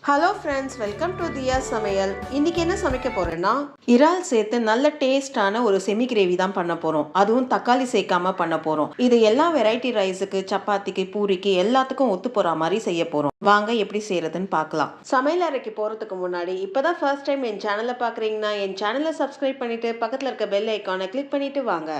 Hello friends, welcome to தியா சமையல். இன்றைக்கி என்ன சமைக்க போகிறேன்னா, இறால் சேர்த்து நல்ல டேஸ்டான ஒரு செமி கிரேவி தான் பண்ண போகிறோம். அதுவும் தக்காளி சேர்க்காம பண்ண போகிறோம். இது எல்லா வெரைட்டி ரைஸுக்கு, சப்பாத்திக்கு, பூரிக்கு எல்லாத்துக்கும் ஒத்து போகிற மாதிரி செய்ய போகிறோம். வாங்க எப்படி செய்கிறதுன்னு பார்க்கலாம். சமையல் அறைக்கு போகிறதுக்கு முன்னாடி இப்போ தான் ஃபர்ஸ்ட் டைம் என் சேனலை பார்க்குறீங்கன்னா என் சேனலை சப்ஸ்கிரைப் பண்ணிவிட்டு பக்கத்தில் இருக்க பெல் ஐக்கானை கிளிக் பண்ணிவிட்டு வாங்க.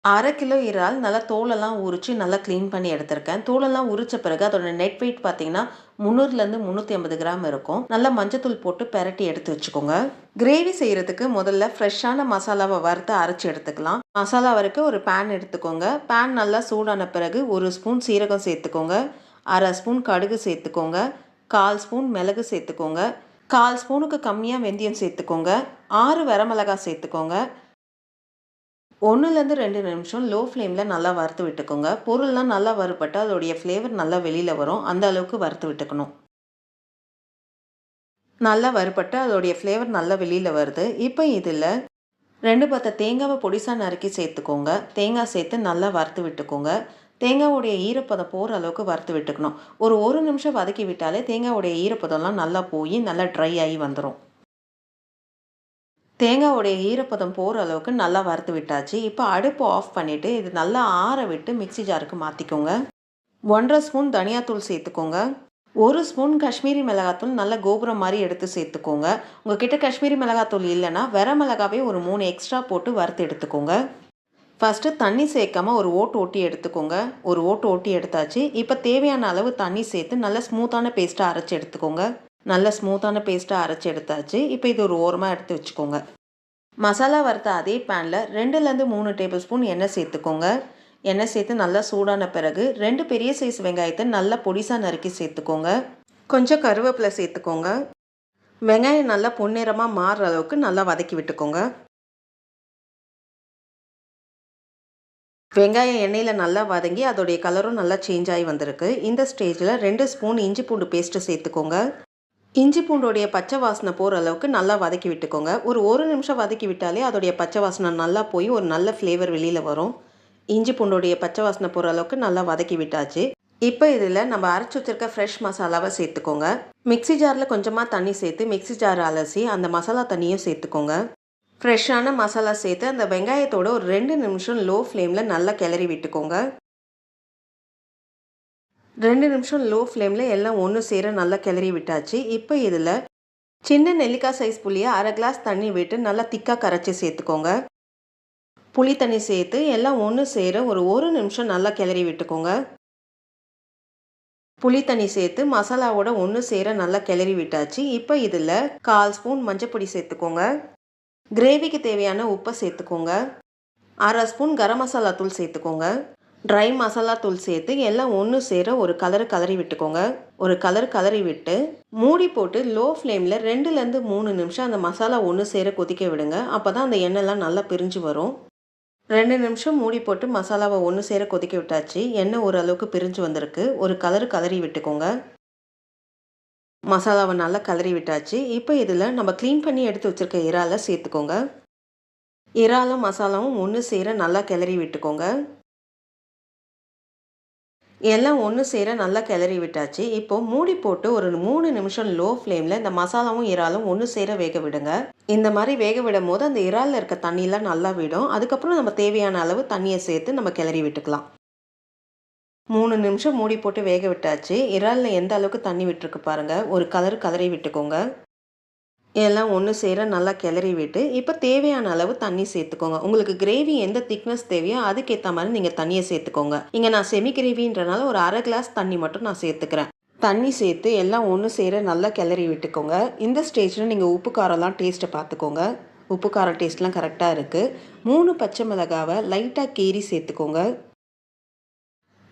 1/2 கிலோ இறால் நல்லா தோலெல்லாம் உரித்து நல்லா க்ளீன் பண்ணி எடுத்திருக்கேன். தோலெல்லாம் உரித்த பிறகு அதோட நெட் வெயிட் பார்த்தீங்கன்னா 300லேருந்து 350 கிராம் இருக்கும். நல்லா மஞ்சத்தூள் போட்டு பெரட்டி எடுத்து வச்சுக்கோங்க. கிரேவி செய்கிறதுக்கு முதல்ல ஃப்ரெஷ்ஷான மசாலாவை வறுத்து அரைச்சி எடுத்துக்கலாம். மசாலா வறுக்க ஒரு பேன் எடுத்துக்கோங்க. பேன் நல்லா சூடான பிறகு 1 ஸ்பூன் சீரகம் சேர்த்துக்கோங்க, 1/2 ஸ்பூன் கடுகு சேர்த்துக்கோங்க, 1/4 ஸ்பூன் மிளகு சேர்த்துக்கோங்க, 1/4 ஸ்பூனுக்கு கம்மியாக வெந்தயம் சேர்த்துக்கோங்க, 6 வரமிளகாய் சேர்த்துக்கோங்க. 1லேருந்து 2 நிமிஷம் லோ ஃப்ளேமில் நல்லா வறுத்து விட்டுக்கோங்க. பொருள்லாம் நல்லா வறுபட்டு அதோடைய ஃப்ளேவர் நல்லா வெளியில் வரும். அந்த அளவுக்கு வறுத்து விட்டுக்கணும். நல்லா வறுபட்டு அதோடைய ஃப்ளேவர் நல்லா வெளியில் வருது. இப்போ இதில் 2 பத்த தேங்காவை பொடிசாக நறுக்கி சேர்த்துக்கோங்க. தேங்காய் சேர்த்து நல்லா வறுத்து விட்டுக்கோங்க. தேங்காவுடைய ஈரப்பதம் போகிற அளவுக்கு வறுத்து விட்டுக்கணும். ஒரு நிமிஷம் வதக்கி விட்டாலே தேங்காவுடைய ஈரப்பதம்லாம் நல்லா போய் நல்லா ட்ரை ஆகி வந்துடும். தேங்காயோடைய ஈரப்பதம் போகிற அளவுக்கு நல்லா வறுத்து விட்டாச்சு. இப்போ அடுப்பு ஆஃப் பண்ணிவிட்டு இது நல்லா ஆற விட்டு மிக்சி ஜாருக்கு மாற்றிக்கோங்க. 1/2 ஸ்பூன் தனியாத்தூள் சேர்த்துக்கோங்க. 1 ஸ்பூன் காஷ்மீரி மிளகாத்தூள் நல்லா கோபுரம் மாதிரி எடுத்து சேர்த்துக்கோங்க. உங்ககிட்ட காஷ்மீரி மிளகாத்தூள் இல்லைன்னா வரமிளகாவே ஒரு 3 எக்ஸ்ட்ரா போட்டு வறுத்து எடுத்துக்கோங்க. ஃபஸ்ட்டு தண்ணி சேர்க்காம ஒரு ஓட்டு ஓட்டி எடுத்துக்கோங்க. ஒரு ஓட்டு ஓட்டி எடுத்தாச்சு. இப்போ தேவையான அளவு தண்ணி சேர்த்து நல்லா ஸ்மூத்தான பேஸ்ட்டாக அரைச்சி எடுத்துக்கோங்க. நல்ல ஸ்மூத்தான பேஸ்ட்டாக அரைச்சி எடுத்தாச்சு. இப்போ இது ஒரு ஓரமாக எடுத்து வச்சுக்கோங்க. மசாலா வறுத்த அதே பேனில் 2லேருந்து 3 டேபிள் ஸ்பூன் எண்ணெய் சேர்த்துக்கோங்க. எண்ணெய் சேர்த்து நல்லா சூடான பிறகு 2 பெரிய சைஸ் வெங்காயத்தை நல்லா பொடிசாக நறுக்கி சேர்த்துக்கோங்க. கொஞ்சம் கருவேப்பிலை சேர்த்துக்கோங்க. வெங்காயம் நல்லா பொன்னிறமாக மாறுற அளவுக்கு நல்லா வதக்கி விட்டுக்கோங்க. வெங்காயம் எண்ணெயில் நல்லா வதங்கி அதோடைய கலரும் நல்லா சேஞ்ச் ஆகி வந்திருக்கு. இந்த ஸ்டேஜில் 2 ஸ்பூன் இஞ்சி பூண்டு பேஸ்ட்டு சேர்த்துக்கோங்க. இஞ்சி பூண்டோடைய பச்சை வாசனை போகிற அளவுக்கு நல்லா வதக்கி விட்டுக்கோங்க. ஒரு நிமிஷம் வதக்கி விட்டாலே அதோடைய பச்சை வாசனை நல்லா போய் ஒரு நல்ல ஃப்ளேவர் வெளியில் வரும். இஞ்சி பூண்டோடைய பச்சை வாசனை போகிற அளவுக்கு நல்லா வதக்கி விட்டாச்சு. இப்போ இதில் நம்ம அரைச்சி வச்சிருக்க ஃப்ரெஷ் மசாலாவை சேர்த்துக்கோங்க. மிக்சி ஜாரில் கொஞ்சமாக தண்ணி சேர்த்து மிக்சி ஜார் அலசி அந்த மசாலா தண்ணியும் சேர்த்துக்கோங்க. ஃப்ரெஷ்ஷான மசாலா சேர்த்து அந்த வெங்காயத்தோட ஒரு 2 நிமிஷம் லோ ஃப்ளேமில் நல்லா கிளறி விட்டுக்கோங்க. 2 நிமிஷம் லோ ஃப்ளேமில் எல்லாம் ஒன்று சேர நல்லா கிளறி விட்டாச்சு. இப்போ இதில் சின்ன நெல்லிக்காய் சைஸ் புளியை 1/2 கிளாஸ் தண்ணி விட்டு நல்லா திக்காக கரைச்சி சேர்த்துக்கோங்க. புளி தண்ணி சேர்த்து எல்லாம் ஒன்று சேர ஒரு நிமிஷம் நல்லா கிளறி விட்டுக்கோங்க. புளி தண்ணி சேர்த்து மசாலாவோட ஒன்று சேர நல்லா கிளறி விட்டாச்சு. இப்போ இதில் 1/4 ஸ்பூன் மஞ்சப்பொடி சேர்த்துக்கோங்க. கிரேவிக்கு தேவையான உப்பை சேர்த்துக்கோங்க. 1/2 ஸ்பூன் கரம் மசாலா தூள் சேர்த்துக்கோங்க. ட்ரை மசாலா தூள் சேர்த்து எல்லாம் ஒன்று சேர ஒரு கலரி விட்டுக்கோங்க. ஒரு கலரி விட்டு மூடி போட்டு லோ ஃப்ளேமில் 2லேருந்து 3 நிமிஷம் அந்த மசாலா ஒன்று சேர கொதிக்க விடுங்க. அப்போ தான் அந்த எண்ணெய்லாம் நல்லா பிரிஞ்சு வரும். 2 நிமிஷம் மூடி போட்டு மசாலாவை ஒன்று சேர கொதிக்க விட்டாச்சு. எண்ணெய் ஓரளவுக்கு பிரிஞ்சு வந்திருக்கு. ஒரு கலரி விட்டுக்கோங்க. மசாலாவை நல்லா கலரி விட்டாச்சு. இப்போ இதில் நம்ம க்ளீன் பண்ணி எடுத்து வச்சுருக்க இறாலை சேர்த்துக்கோங்க. இறாலும் மசாலாவும் ஒன்று சேர நல்லா கிளறி விட்டுக்கோங்க. எல்லாம் ஒன்று சேர நல்லா கிளறி விட்டாச்சு. இப்போது மூடி போட்டு ஒரு 3 நிமிஷம் லோ ஃப்ளேமில் இந்த மசாலாவும் இறாலும் ஒன்று சேர வேக விடுங்க. இந்த மாதிரி வேக விடும் போது அந்த இறாலில் இருக்க தண்ணியெலாம் நல்லா விடும். அதுக்கப்புறம் நம்ம தேவையான அளவு தண்ணியை சேர்த்து நம்ம கிளறி விட்டுக்கலாம். 3 நிமிஷம் மூடி போட்டு வேக விட்டாச்சு. இறாலில் எந்த அளவுக்கு தண்ணி விட்டுருக்கு பாருங்கள். ஒரு கலரி விட்டுக்கோங்க. எல்லாம் ஒன்று சேர நல்லா கிளறி விட்டு இப்போ தேவையான அளவு தண்ணி சேர்த்துக்கோங்க. உங்களுக்கு கிரேவி எந்த திக்னஸ் தேவையோ அதுக்கேற்ற மாதிரி நீங்கள் தண்ணியை சேர்த்துக்கோங்க. இங்கே நான் செமி கிரேவின்றனால ஒரு 1/2 கிளாஸ் தண்ணி மட்டும் நான் சேர்த்துக்கிறேன். தண்ணி சேர்த்து எல்லாம் ஒன்று சேர நல்லா கிளறி விட்டுக்கோங்க. இந்த ஸ்டேஜில் நீங்கள் உப்பு காரம்லாம் டேஸ்ட்டை பார்த்துக்கோங்க. உப்பு காரம் டேஸ்ட்லாம் கரெக்டாக இருக்குது. 3 பச்சை மிளகாவை லைட்டாக கீறி சேர்த்துக்கோங்க.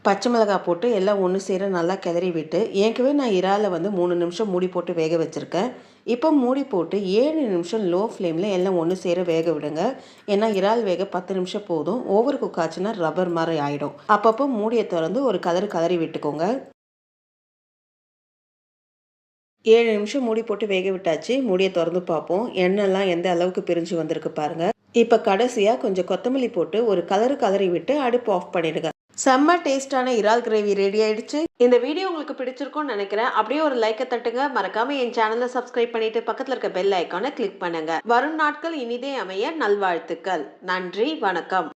பச்சை மிளகாய் போட்டு எல்லாம் ஒன்று சேர நல்லா கிளறி விட்டு ஏற்கனவே நான் இறாலை 3 நிமிஷம் மூடி போட்டு வேக வச்சுருக்கேன். இப்போ மூடி போட்டு 7 நிமிஷம் லோ ஃப்ளேமில் எல்லாம் ஒன்று சேர வேக விடுங்க. ஏன்னா இறால் வேக 10 நிமிஷம் போதும். ஓவர் குக் ஆச்சுன்னா ரப்பர் மாதிரி ஆகிடும். அப்பப்போ மூடியை திறந்து ஒரு கலரி விட்டுக்கோங்க. 7 நிமிஷம் மூடி போட்டு வேக விட்டாச்சு. மூடியை திறந்து பார்ப்போம். எண்ணெய்லாம் எந்த அளவுக்கு பிரிஞ்சு வந்திருக்கு பாருங்கள். இப்போ கடைசியாக கொஞ்சம் கொத்தமல்லி போட்டு ஒரு கலரி விட்டு அடுப்பு ஆஃப் பண்ணிடுங்க. செம்ம டேஸ்டான இறால் கிரேவி ரெடி ஆயிடுச்சு. இந்த வீடியோ உங்களுக்கு பிடிச்சிருக்கும்னு நினைக்கிறேன். அப்படியே ஒரு லைக்கை தட்டுங்க. மறக்காம என் சேனலை சப்ஸ்கிரைப் பண்ணிட்டு பக்கத்துல இருக்க பெல் ஐக்கானை கிளிக் பண்ணுங்க. வரும் நாட்கள் இனிதே அமைய நல்வாழ்த்துக்கள். நன்றி, வணக்கம்.